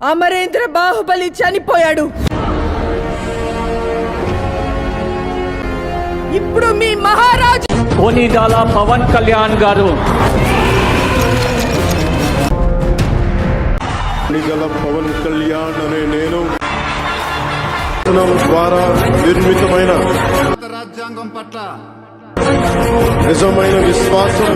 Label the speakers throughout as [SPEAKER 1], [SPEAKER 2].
[SPEAKER 1] అమరేంద్ర బాహుబలి చనిపోయాడు. ఇప్పుడు మీ మహారాజు
[SPEAKER 2] కొనిదాల పవన్ కళ్యాణ్ గారు
[SPEAKER 3] పవన్ కళ్యాణ్ అనే నేను ద్వారా నిర్మితమైన
[SPEAKER 4] రాజ్యాంగం పట్ల
[SPEAKER 3] నిజమైన విశ్వాసం,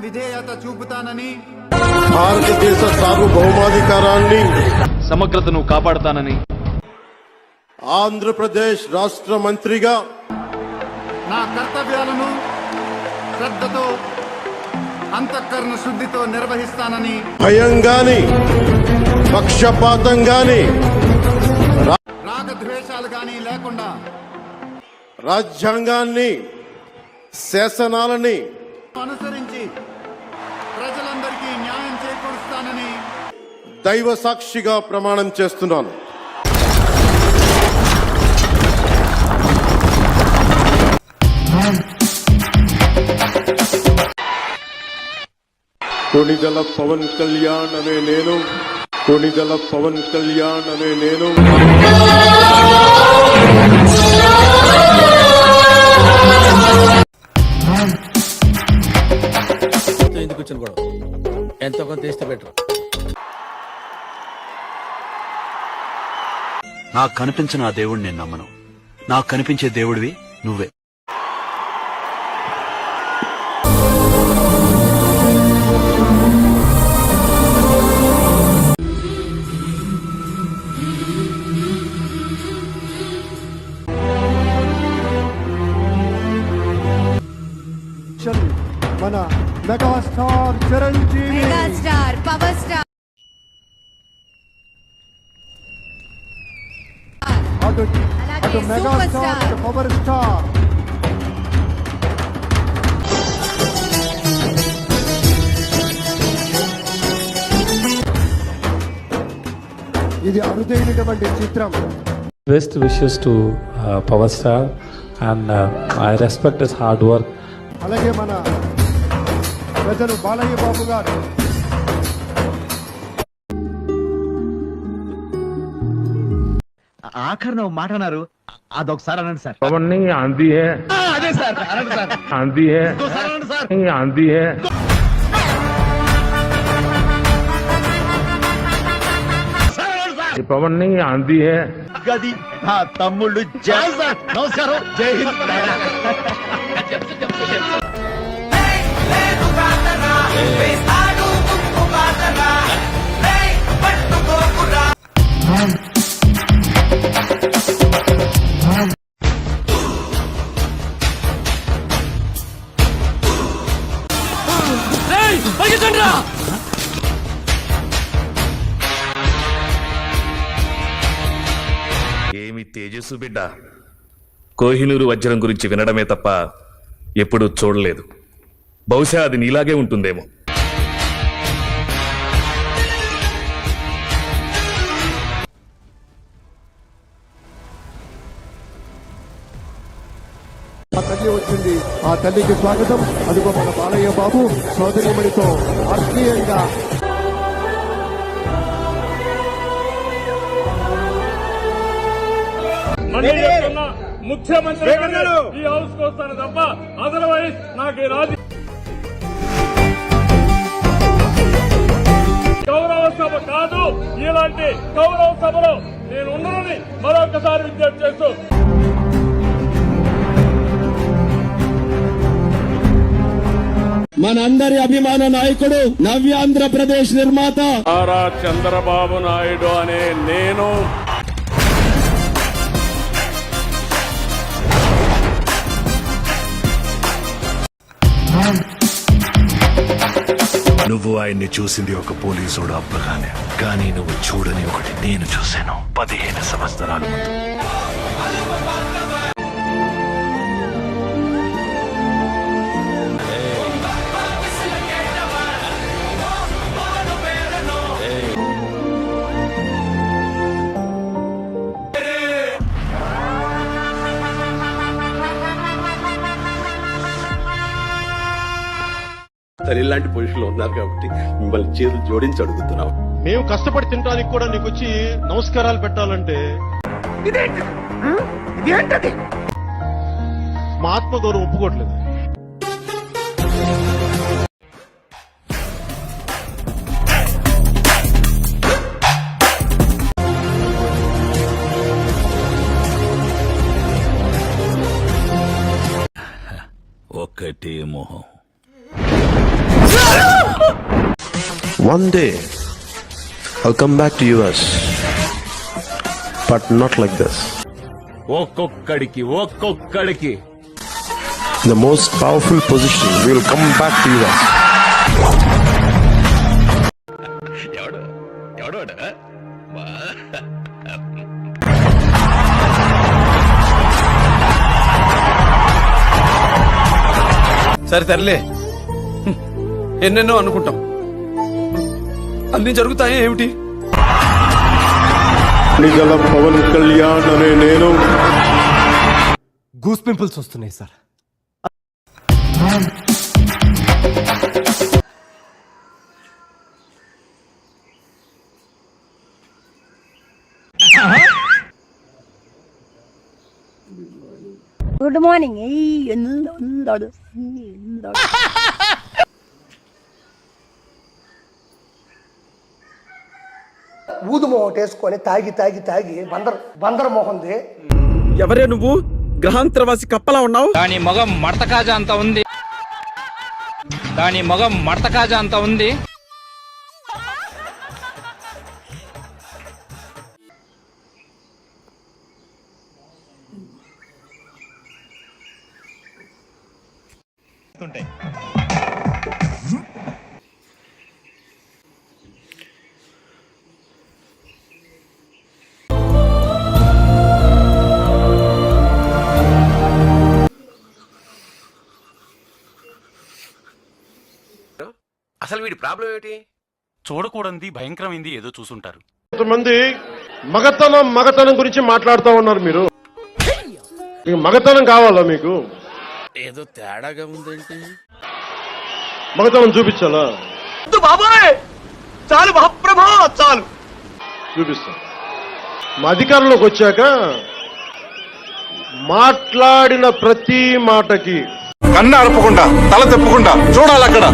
[SPEAKER 4] విధేయత చూపుతానని,
[SPEAKER 3] భారతదేశ సార్వభౌమాధికారాన్ని,
[SPEAKER 2] సమగ్రతను కాపాడుతానని,
[SPEAKER 3] ఆంధ్రప్రదేశ్ రాష్ట్ర మంత్రిగా
[SPEAKER 4] నా కర్తవ్యాలను శ్రద్ధతో అంతఃకరణ శుద్ధితో నిర్వహిస్తానని,
[SPEAKER 3] భయం గాని పక్షపాతం గాని
[SPEAKER 4] రాగద్వేషాలు గాని లేకుండా
[SPEAKER 3] రాజ్యాంగాన్ని శాసనాలని
[SPEAKER 4] అనుసరించి ప్రజలందరికీ న్యాయం చేకూరుస్తానని
[SPEAKER 3] దైవ సాక్షిగా ప్రమాణం చేస్తున్నాను. కొనిదల పవన్ కళ్యాణ్ అనే నేను కొనిదల పవన్ కళ్యాణ్ అనే నేను
[SPEAKER 5] ఎందుకు వచ్చిన గొడవ ఎంతో కొంత తీస్తే బెటర్.
[SPEAKER 6] నాకు కనిపించిన ఆ దేవుడిని నేను నమ్మను. నాకు కనిపించే దేవుడివి నువ్వే.
[SPEAKER 3] మన megastar Chiranjeevi,
[SPEAKER 7] megastar power star
[SPEAKER 3] అటు మెగాస్టార్ అటు పవర్ స్టార్. ఇది అరుదైనటువంటి చిత్రం.
[SPEAKER 8] Best wishes to Power Star and I respect his hard work.
[SPEAKER 3] అలాగే మన ప్రజలు బాలయ్య బాబు గారు
[SPEAKER 5] ఆఖరిన మాట అన్నారు, అదొకసారి అనండి సార్.
[SPEAKER 8] पवन नहीं आंधी है,
[SPEAKER 5] అదే సార్ అనండి సార్,
[SPEAKER 8] आंधी है,
[SPEAKER 5] ఇంకోసారి అనండి సార్.
[SPEAKER 8] नहीं आंधी है. ये पवन नहीं आंधी है.
[SPEAKER 5] గది నా తమ్ముళ్ళు. జై సార్, నమస్కారం, జై హింద్.
[SPEAKER 9] ఏమి తేజస్సు బిడ్డ. కోహినూరు వజ్రం గురించి వినడమే తప్ప ఎప్పుడూ చూడలేదు. బహుశా అది నీలాగే ఉంటుందేమో.
[SPEAKER 3] ఆ తల్లి వచ్చింది, ఆ తల్లికి స్వాగతం. అదిగో మన బాలయ్య బాబు సోదరిమణితో ఆత్మీయంగా
[SPEAKER 8] ముఖ్యమంత్రి ఈ హౌస్ కు వస్తాను తప్ప అదర్వైజ్ నాకు ఈ రాజు గౌరవ సభ కాదు. ఇలాంటి గౌరవ సభలో నేను ఉండనని మరొకసారి విజ్ఞప్తి చేస్తూ
[SPEAKER 5] మనందరి అభిమాన నాయకుడు నవ్యాంధ్రప్రదేశ్ నిర్మాత
[SPEAKER 8] నారా చంద్రబాబు నాయుడు అనే నేను
[SPEAKER 6] నువ్వు ఆయన్ని చూసింది ఒక పోలీసుడు అబ్బగానే, కానీ నువ్వు చూడని ఒకటి నేను చూశాను 15 సంవత్సరాల ముందు.
[SPEAKER 10] తల్లి లాంటి పొజిషన్లో ఉన్నారు కాబట్టి మిమ్మల్ని చేతులు జోడించి అడుగుతున్నాం.
[SPEAKER 3] మేము కష్టపడి తినడానికి కూడా నీకు వచ్చి నమస్కారాలు పెట్టాలంటే మా ఆత్మగౌరవం ఒప్పుకోవట్లేదు.
[SPEAKER 6] ఒక్కటే మొహం.
[SPEAKER 7] One day, I'll come back to US, but not like this.
[SPEAKER 9] ఒక్కొక్కడికి
[SPEAKER 7] In the most powerful position, we'll come back to US.
[SPEAKER 10] సరే తరలే, ఎన్నెన్నో అనుకుంటాం, అన్ని జరుగుతాయి ఏమిటి?
[SPEAKER 3] నిజల పవన్ కళ్యాణ్ అనే నేను
[SPEAKER 10] గూస్ పింపుల్స్ వస్తున్నాయి సార్.
[SPEAKER 1] Good morning.
[SPEAKER 11] ఊదు మొహం వేసుకొని తాగి తాగి తాగి బందర మొహంది.
[SPEAKER 10] ఎవరే నువ్వు? గ్రహాంతరవాసి కప్పలా ఉన్నావు.
[SPEAKER 2] దాని మొగం మడతకాజ అంత ఉంది.
[SPEAKER 10] అసలు వీడి ప్రాబ్లం ఏంటి?
[SPEAKER 8] చూడకూడదు భయంకరమైంది ఏదో చూసుంటారు.
[SPEAKER 3] కొంతమంది మగతనం గురించి మాట్లాడుతూ ఉన్నారు. మీరు మగతనం కావాలా? మీకు
[SPEAKER 10] ఏదో తేడాగా ఉందేంటి?
[SPEAKER 3] మగతనం చూపించాలా?
[SPEAKER 10] బాబాయ్ చాలు, మహాప్రభా చాలు.
[SPEAKER 3] చూపిస్తాం. మా అధికారంలోకి వచ్చాక మాట్లాడిన ప్రతి మాటకి
[SPEAKER 7] కన్ను అరపకుండా, తల తిప్పకుండా చూడాలి. అక్కడ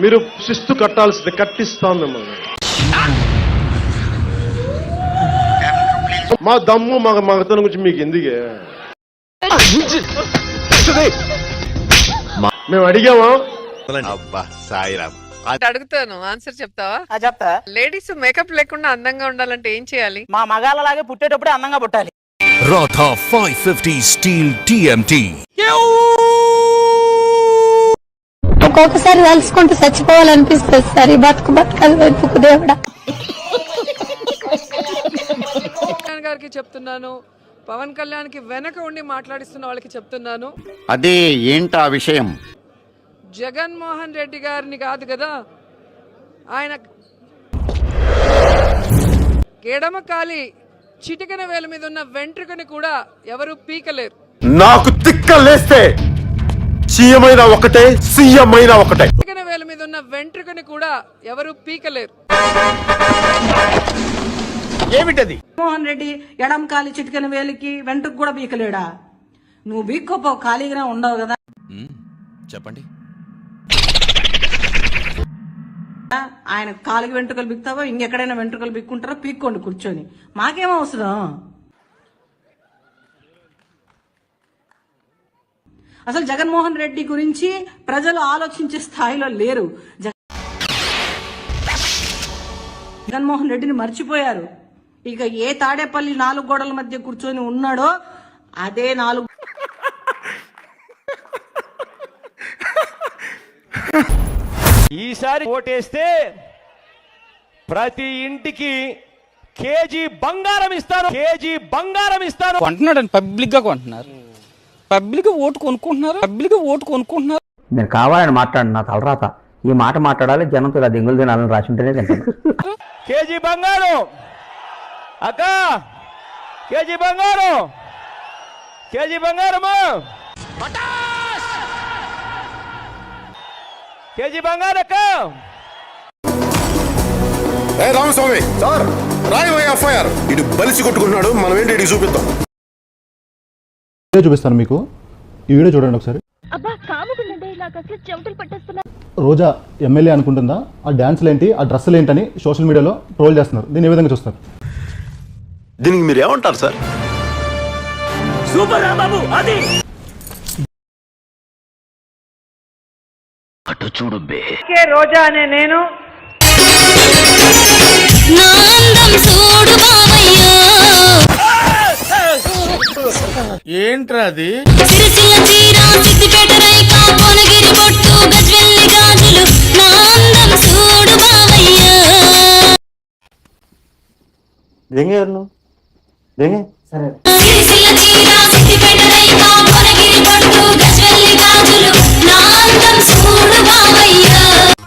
[SPEAKER 3] మీరు శిస్తు కట్టాల్సింది, కట్టిస్తాం మిమ్మల్ని. మా దమ్ము మగతనం గురించి మీకు ఎందుకే? మేము అడిగామా?
[SPEAKER 5] అబ్బా సాయిరామ్.
[SPEAKER 1] అడుగుతాను, ఆన్సర్ చెప్తావా?
[SPEAKER 11] చెప్తా.
[SPEAKER 1] లేడీస్ మేకప్ లేకుండా అందంగా ఉండాలంటే ఏం చేయాలి?
[SPEAKER 11] మా మగాళ్ళలాగే పుట్టేటప్పుడే అందంగా పుట్టాలి.
[SPEAKER 6] రాథా 550 స్టీల్ TMT.
[SPEAKER 1] ఒక్కొక్కసారి తలుచుకుంటూ చచ్చిపోవాలనిపిస్తుంది సార్. ఈ బతుకలు వెతుకు దేవుడా. గారికి చెప్తున్నాను, పవన్ కళ్యాణ్ కి వెనక ఉండి మాట్లాడిస్తున్న వాళ్ళకి చెప్తున్నాను,
[SPEAKER 5] అదే ఏంటా విషయం?
[SPEAKER 1] జగన్మోహన్ రెడ్డి గారిని కాదు కదా, ఆయన ఎడమకాలి చిటికెన వేల మీద ఉన్న వెంట్రుకని కూడా ఎవరు పీకలేరు.
[SPEAKER 7] నాకు తిక్కలేస్తే సీఎం అయినా ఒకటే, సీఎం అయినా ఒకటే.
[SPEAKER 1] చిటికెన వేల మీద ఉన్న వెంట్రుకని కూడా ఎవరు పీకలేరు.
[SPEAKER 10] ఏమిటది?
[SPEAKER 11] మోహన్ రెడ్డి ఎడం కాలి చిటికెన వేలికి వెంట్రుకు కూడా బీకలేడా? నువ్వు బీక్కోపో, ఖాళీగానే ఉండవు కదా.
[SPEAKER 10] చెప్పండి.
[SPEAKER 11] ఆయన కాలికి వెంట్రుకలు బిక్తావో ఇంకెక్కడైనా వెంట్రుకలు బిక్కుంటారో పీక్కోండి కూర్చొని, మాకేం అవసరం? అసలు జగన్మోహన్ రెడ్డి గురించి ప్రజలు ఆలోచించే స్థాయిలో లేరు. జగన్మోహన్ రెడ్డిని మర్చిపోయారు. ఇక ఏ తాడేపల్లి 4 గోడల మధ్య కూర్చొని ఉన్నాడో అదే 4.
[SPEAKER 8] ఈసారి ఓటేస్తే ప్రతి ఇంటికి కేజీ బంగారం ఇస్తాను.
[SPEAKER 2] కొంటున్నాడు, పబ్లిక్ గా కొంటున్నారు. పబ్లిక్ ఓటు కొనుక్కుంటున్నారు.
[SPEAKER 11] నేను కావాలని మాట్లాడు, నా తలరాత. ఈ మాట మాట్లాడాలి, జనంతో ఇలా దెంగులు తినాలని రాసి ఉంటేనే తింటాను.
[SPEAKER 8] కేజీ బంగారం అక్క, కేజీ బంగారము, కేజీ బంగారం అక్క.
[SPEAKER 3] రామస్వామి సార్ రాయవయ్య ఎఫ్ఐఆర్ ఇటు బలిసి కొట్టుకుంటున్నాడు, మనం ఏంటి ఇటు చూపిద్దాం.
[SPEAKER 12] చూపిస్తాను మీకు, ఈ వీడియో చూడండి ఒకసారి. రోజా ఎమ్మెల్యే అనుకుంటుందా, ఆ డాన్స్లు ఏంటి, ఆ డ్రెస్సులు ఏంటని సోషల్ మీడియాలో ట్రోల్ చేస్తున్నారు. దీన్ని ఏ విధంగా చూస్తారు?
[SPEAKER 7] దీనికి మీరు ఏమంటారు సార్?
[SPEAKER 10] సూపర్ రా బాబు, అది
[SPEAKER 5] అటు చూడు బే.
[SPEAKER 1] రోజా అనే నేను
[SPEAKER 10] ఏంట్రా అది?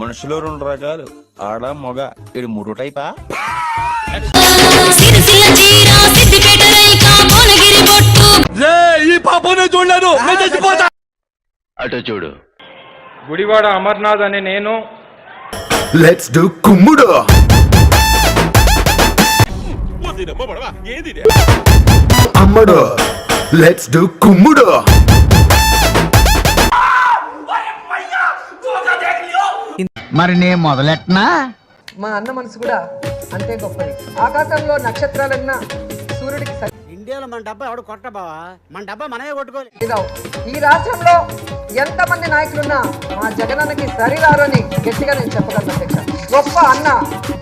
[SPEAKER 5] మనుషులు రెండు రకాలు, ఆడ మగ. ఇది మూడు టైపా?
[SPEAKER 10] ఈ పాపనే చూడలేదు, నేను చచ్చిపోతా.
[SPEAKER 5] అటు చూడు.
[SPEAKER 2] గుడివాడ అమర్నాథ్ అనే నేను
[SPEAKER 3] లెట్స్ డు కుమ్ముడు. అమ్మడు లెట్స్ డు కుమ్ముడు.
[SPEAKER 5] మరి నేను మొదలెట్నా?
[SPEAKER 1] మా అన్న మనసు కూడా అంతే గొప్పది. ఆకాశంలో నక్షత్రాలన్నా సూర్యుడికి
[SPEAKER 10] ఇండియాలో మన డబ్బా ఎవడు కొట్ట బావా, మన డబ్బా మనమే కొట్టుకోవాలి.
[SPEAKER 1] ఈ రాష్ట్రంలో ఎంతమంది నాయకులున్నా మా జగనన్నకి సరిరారు అని గట్టిగా నేను చెప్పగలను అధ్యక్ష. గొప్ప అన్న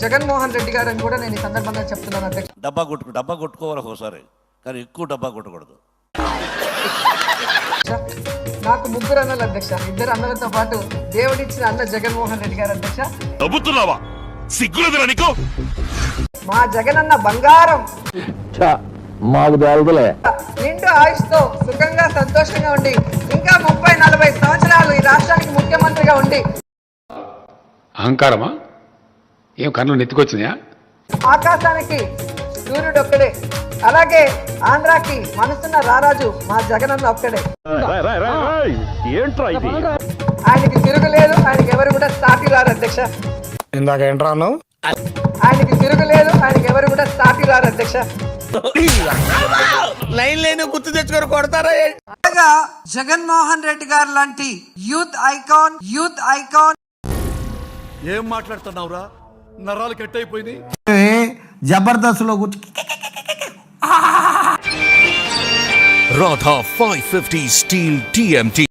[SPEAKER 1] జగన్మోహన్ రెడ్డి గారు అని కూడా నేను ఈ సందర్భంగా చెప్తున్నాను అధ్యక్ష.
[SPEAKER 5] డబ్బా కొట్టుకోవాలి ఒకసారి, కానీ ఎక్కువ డబ్బా కొట్టకూడదు.
[SPEAKER 1] నాకు ముగ్గురు అన్నలు అధ్యక్ష, ఇద్దరు అన్నలతో పాటు దేవుడిచ్చిన అన్న జగన్మోహన్ రెడ్డి గారు అధ్యక్ష.
[SPEAKER 9] నవ్వుతున్నావా? సిగ్గులేదురా నీకు?
[SPEAKER 1] మా జగనన్న బంగారం.
[SPEAKER 5] మాకు తెలుదులే.
[SPEAKER 1] నిండు ఆయుష్తో సుఖంగా సంతోషంగా ఉండి ఇంకా 30-40 సంవత్సరాలు ఈ రాష్ట్రానికి ముఖ్యమంత్రిగా ఉండి.
[SPEAKER 8] అహంకారమా? ఏం కన్ను నెత్తుకొచ్చినాయా?
[SPEAKER 1] ఆకాశానికి సూర్యుడు ఒక్కడే, అలాగే ఆంధ్రాకి మనసున్న రారాజు మా జగనన్న ఒక్కడే.
[SPEAKER 5] ఏంట్రా ఇది?
[SPEAKER 1] ఆయనకి తిరుగులేదు, ఆయనకి ఎవరు కూడా సాటి రారు అధ్యక్ష.
[SPEAKER 10] ఇందాక ఏంట్రాను?
[SPEAKER 1] ఆయనకి తిరుగులేదు, ఆయనకి ఎవరు కూడా సాటి రారు అధ్యక్ష.
[SPEAKER 10] లైన్ లేని గుర్తు తెచ్చుకొని కొడతారా?
[SPEAKER 1] జగన్మోహన్ రెడ్డి గారు లాంటి యూత్ ఐకాన్.
[SPEAKER 4] ఏం మాట్లాడుతున్నావురా? నరాలు కట్ అయిపోయింది.
[SPEAKER 10] జబర్దస్త్ లో కూర్చో.
[SPEAKER 6] Radha 550 steel TMT